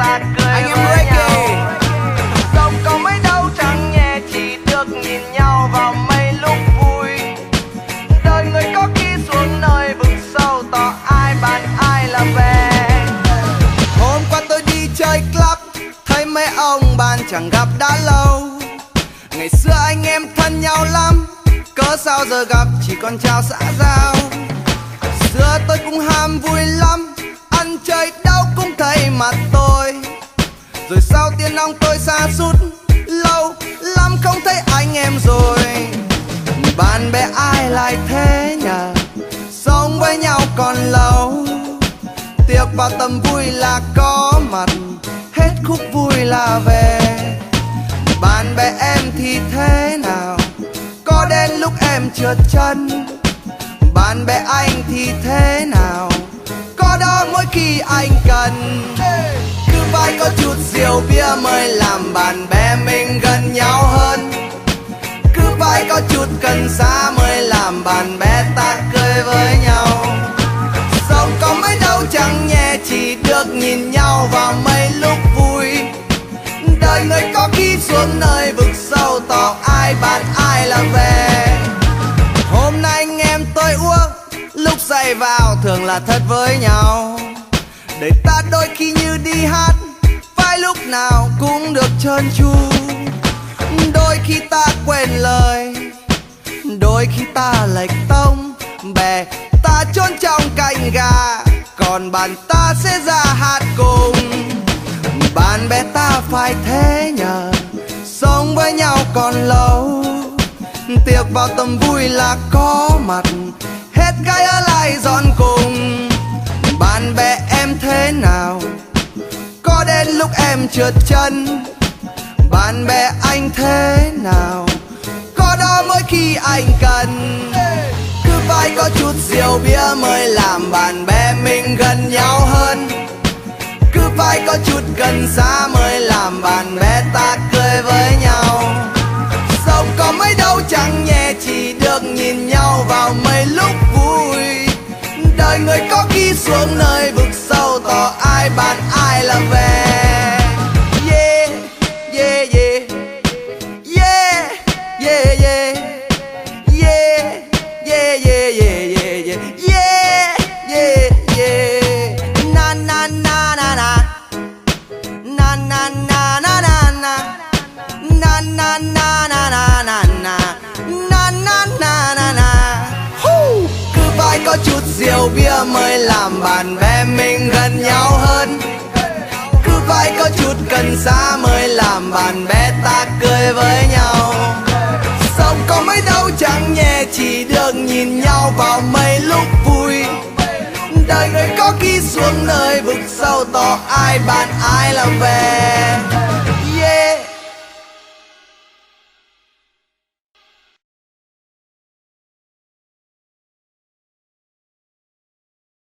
ta cười với nhau. Sống có mấy đâu chẳng nhẹ, chỉ được nhìn nhau vào mấy lúc vui. Đời người có khi xuống nơi vực sâu, tỏ ai bàn ai là về. Hôm qua tôi đi chơi club, thấy mấy ông bạn chẳng gặp đã lâu. Ngày xưa anh em thân nhau lắm, cớ sao giờ gặp chỉ còn chào xã giao. Xưa tôi cũng ham vui lắm, ăn chơi đâu cũng thấy mặt tôi. Rồi sau tiền nong tôi sa sút, lâu lắm không thấy anh em rồi. Bạn bè ai lại thế nhờ, sống với nhau còn lâu. Tiệc vào tầm vui là có mặt, hết khúc vui là về. Bạn bè em thì thế nào, có đến lúc em trượt chân. Bạn bè anh thì thế nào, có đó mỗi khi anh cần. Cứ phải có chút rượu bia mới làm bạn bè mình gần nhau hơn. Cứ phải có chút cần xa mới làm bạn bè ta cười với nhau. Sống có mấy đâu chẳng nhẹ, chỉ được nhìn nhau vào mấy lúc vui. Đời người có khi xuống nơi vực sâu, tỏ ai bạn ai là về. Hôm nay anh em tôi uống, lúc say vào thường là thật với nhau. Đời ta đôi khi như đi hát, phải lúc nào cũng được trơn tru. Đôi khi ta quên lời, đôi khi ta lệch tông. Bè ta trốn trong cành gà, còn bạn ta sẽ ra hát cùng. Bạn bè ta phải thế nhờ, sống với nhau còn lâu. Tiệc vào tầm vui là có mặt, hết gái ở lại dọn cùng. Bạn bè em thế nào, có đến lúc em trượt chân. Bạn bè anh thế nào, có đó mỗi khi anh cần. Cứ phải có chút rượu bia mới làm bạn bè mình gần nhau hơn. Cứ phải có chút gần xa mới làm bạn bè ta cười với nhau. Sống có mấy đâu chẳng nhẹ, chỉ được nhìn nhau vào mấy lúc vui. Đời người có khi xuống nơi vực sâu, tỏ ai bạn ai là về. Yeah, yeah, yeah. Yeah, yeah, yeah. Yeah, yeah, yeah, yeah, yeah, yeah. Yeah, yeah, yeah. Na na na na na. Na na na na na na. Na na na na na na na. Na na na na na. Cứ phải có chút rượu bia mới làm bạn bè mình gần nhau hơn. Cứ phải có chút cần xa mới làm bạn bè ta cười với nhau. Sống có mấy đâu chẳng nhẹ, chỉ được nhìn nhau vào mấy lúc vui. Đời người có khi xuống nơi vực sâu, tỏ ai bạn ai là về.